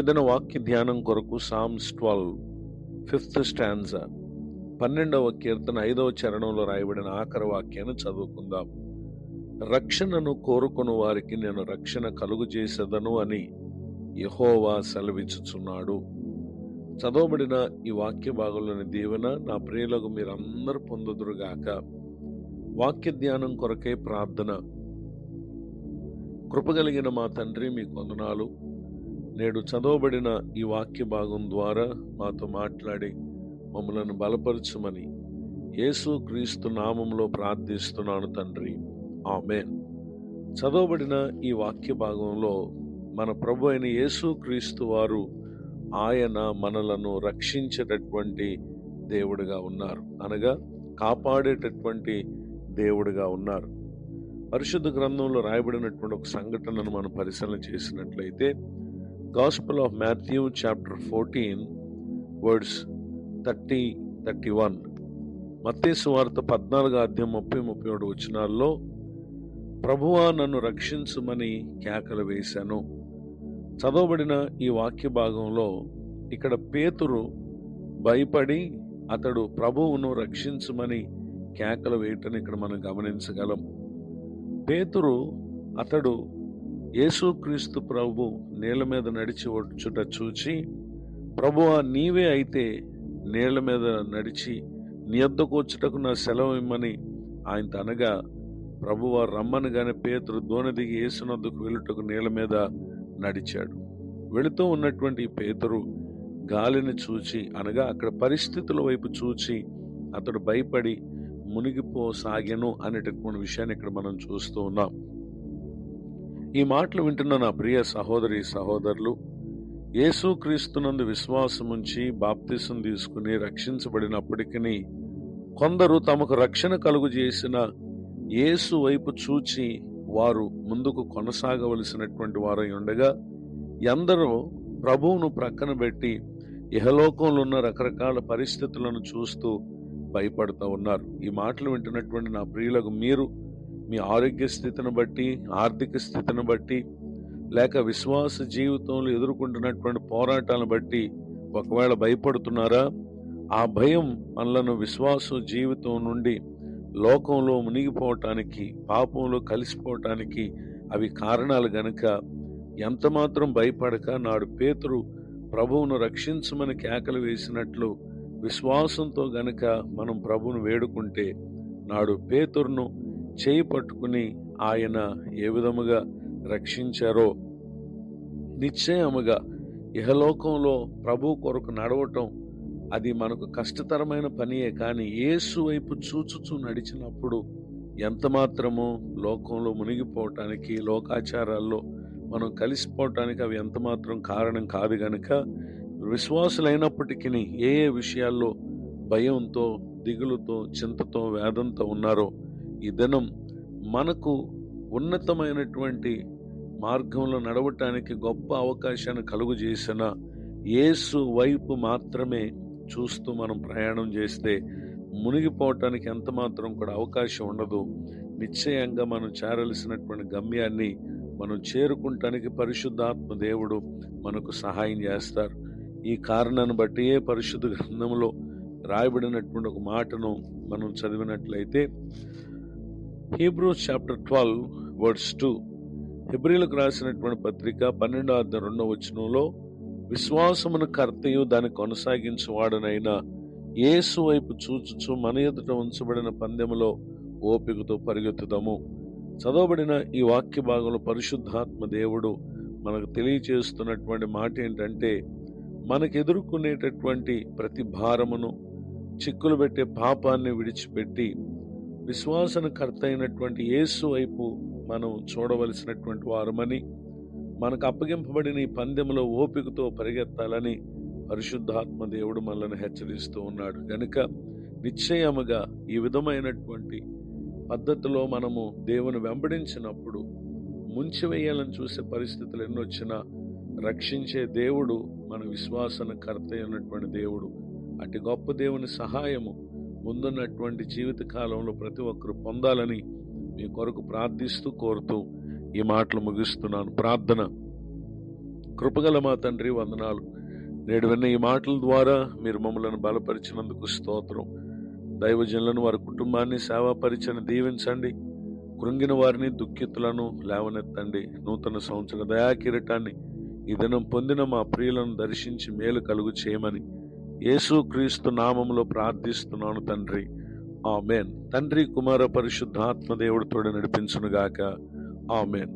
ఏదైనా వాక్య ధ్యానం కొరకు సామ్స్ 12 5th స్టాంజా 12వ కీర్తన 5వ చరణంలో రాయబడిన ఆఖరి వాక్యాన్ని చదువుకుందాం. రక్షణను కోరుకుని వారికి నేను రక్షణ కలుగు చేసేదను అని యెహోవా సెలవిచ్చుచున్నాడు. చదవబడిన ఈ వాక్య భాగంలోని దీవెన నా ప్రియులకు మీరందరూ పొందుదురుగాక. వాక్య ధ్యానం కొరకే ప్రార్థన. కృపగలిగిన మా తండ్రి, మీకు వందనాలు. నేడు చదవబడిన ఈ వాక్య భాగం ద్వారా మాతో మాట్లాడి మమ్మలను బలపరచుమని యేసు క్రీస్తు నామములో ప్రార్థిస్తున్నాను తండ్రి, ఆమేన్. చదవబడిన ఈ వాక్య భాగంలో మన ప్రభు అయిన యేసు క్రీస్తు వారు ఆయన మనలను రక్షించేటటువంటి దేవుడిగా ఉన్నారు, అనగా కాపాడేటటువంటి దేవుడిగా ఉన్నారు. పరిశుద్ధ గ్రంథంలో రాయబడినటువంటి ఒక సంఘటనను మనం పరిశీలన చేసినట్లయితే gospel of Matthew chapter 14 words 30-31, మత్తయి సువార్త 14వ అధ్యాయం 30-31 వచనాల్లో ప్రభువా నన్ను రక్షించుమని కేకలు వేశాను. చదవబడిన ఈ వాక్య భాగంలో ఇక్కడ పేతురు భయపడి అతడు ప్రభువును రక్షించుమని కేకలు వేయటం ఇక్కడ మనం గమనించగలం. పేతురు అతడు యేసుక్రీస్తు ప్రభు నీళ్ల మీద నడిచి వచ్చుట చూచి, ప్రభువా నీవే అయితే నీళ్ల మీద నడిచి నీ యొద్దకు వచ్చుటకు నా సెలవు ఇమ్మని ఆయన అనగా, ప్రభువా రమ్మనగానే పేతురు దోణి దిగి యేసునొద్దకు వెళ్ళుటకు నీళ్ల మీద నడిచాడు. వెళుతూ ఉన్నటువంటి పేతురు గాలిని చూచి, అనగా అక్కడ పరిస్థితుల వైపు చూచి అతడు భయపడి మునిగిపోసాగెను అనేటటువంటి విషయాన్ని ఇక్కడ మనం చూస్తూ ఉన్నాం. ఈ మాటలు వింటున్న నా ప్రియ సహోదరి సహోదరులు, యేసుక్రీస్తునందు విశ్వాసముంచి బాప్తిసం తీసుకుని రక్షించబడినప్పటికీ కొందరు తమకు రక్షణ కలుగు చేసిన యేసు వైపు చూచి వారు ముందుకు కొనసాగవలసినటువంటి వారై ఉండగా, ఎందరో ప్రభువును ప్రక్కన పెట్టి ఇహలోకంలో ఉన్న రకరకాల పరిస్థితులను చూస్తూ భయపడుతూ ఉన్నారు. ఈ మాటలు వింటున్నటువంటి నా ప్రియులకు మీరు మీ ఆరోగ్య స్థితిని బట్టి, ఆర్థిక స్థితిని బట్టి, లేక విశ్వాస జీవితంలో ఎదుర్కొంటున్నటువంటి పోరాటాలను బట్టి ఒకవేళ భయపడుతున్నారా? ఆ భయం మనలను విశ్వాస జీవితం నుండి లోకంలో మునిగిపోవటానికి, పాపంలో కలిసిపోవటానికి అవి కారణాలు గనుక ఎంతమాత్రం భయపడక నాడు పేతురు ప్రభువును రక్షించమని కేకలు వేసినట్లు విశ్వాసంతో గనుక మనం ప్రభువును వేడుకుంటే నాడు పేతురును చేయి పట్టుకుని ఆయన ఏ విధముగా రక్షించారో నిశ్చయముగా ఇహలోకంలో ప్రభు కొరకు నడవటం అది మనకు కష్టతరమైన పనియే. కానీ యేసు వైపు చూచుచూ నడిచినప్పుడు ఎంత మాత్రము లోకంలో మునిగిపోవటానికి, లోకాచారాల్లో మనం కలిసిపోవటానికి అవి ఎంత మాత్రం కారణం కాదు గనుక విశ్వాసులైనప్పటికీ ఏ విషయాల్లో భయంతో, దిగులుతో, చింతతో, వేదంతో ఉన్నారో ఈ దినం మనకు ఉన్నతమైనటువంటి మార్గంలో నడవటానికి గొప్ప అవకాశాన్ని కలుగు చేసిన యేసు వైపు మాత్రమే చూస్తూ మనం ప్రయాణం చేస్తే మునిగిపోవటానికి ఎంత మాత్రం కూడా అవకాశం ఉండదు. నిశ్చయంగా మనం చేరవలసినటువంటి గమ్యాన్ని మనం చేరుకుంటానికి పరిశుద్ధాత్మ దేవుడు మనకు సహాయం చేస్తారు. ఈ కారణాన్ని బట్టి పరిశుద్ధ గ్రంథంలో రాయబడినటువంటి ఒక మాటను మనం చదివినట్లయితే హీబ్రూస్ చాప్టర్ 12 వర్డ్స్ 2, హెబ్రీలకు రాసినటువంటి పత్రిక 12వ అధ్యాయం 2వ వచనంలో విశ్వాసమును కర్తయు దాన్ని కొనసాగించువాడనైన యేసు వైపు చూచుచు మన ఎదుట ఉంచబడిన పందెములో ఓపికతో పరిగెత్తుదాము. చదవబడిన ఈ వాక్య భాగంలో పరిశుద్ధాత్మ దేవుడు మనకు తెలియచేస్తున్నటువంటి మాట ఏంటంటే, మనకు ఎదుర్కొనేటటువంటి ప్రతి భారమును, చిక్కులు పెట్టే పాపాన్ని విడిచిపెట్టి విశ్వాసనకర్త అయినటువంటి యేసు వైపు మనం చూడవలసినటువంటి వారమని, మనకు అప్పగింపబడిన ఈ పందెములో ఓపికతో పరిగెత్తాలని పరిశుద్ధాత్మ దేవుడు మనల్ని హెచ్చరిస్తూ ఉన్నాడు. గనుక నిశ్చయముగా ఈ విధమైనటువంటి పద్ధతిలో మనము దేవుని వెంబడించినప్పుడు ముంచివేయాలని చూసే పరిస్థితులు ఎన్నొచ్చినా రక్షించే దేవుడు మన విశ్వాసనకర్త అయినటువంటి దేవుడు. అటు గొప్ప దేవుని సహాయము ముందున్నటువంటి జీవిత కాలంలో ప్రతి ఒక్కరు పొందాలని మీ కొరకు ప్రార్థిస్తూ కోరుతూ ఈ మాటలు ముగిస్తున్నాను. ప్రార్థన. కృపగల మా తండ్రి, వందనాలు. నేడు విన్న ఈ మాటల ద్వారా మీరు మమ్మలను బలపరిచినందుకు స్తోత్రం. దైవజనులను, వారి కుటుంబాన్ని, సేవా పరిచయను దీవించండి. కృంగిన వారిని, దుఃఖితులను లేవనెత్తండి. నూతన సంవత్సర దయాకిరీటాన్ని ఈ దినం పొందిన మా ప్రియులను దర్శించి మేలు కలుగు చేయమని యేసు క్రీస్తు నామములో ప్రార్థిస్తున్నాను తండ్రి. ఆమేన్. తండ్రి, కుమార, పరిశుద్ధాత్మ దేవుడు తోడు నడిపించునుగాక. ఆమేన్.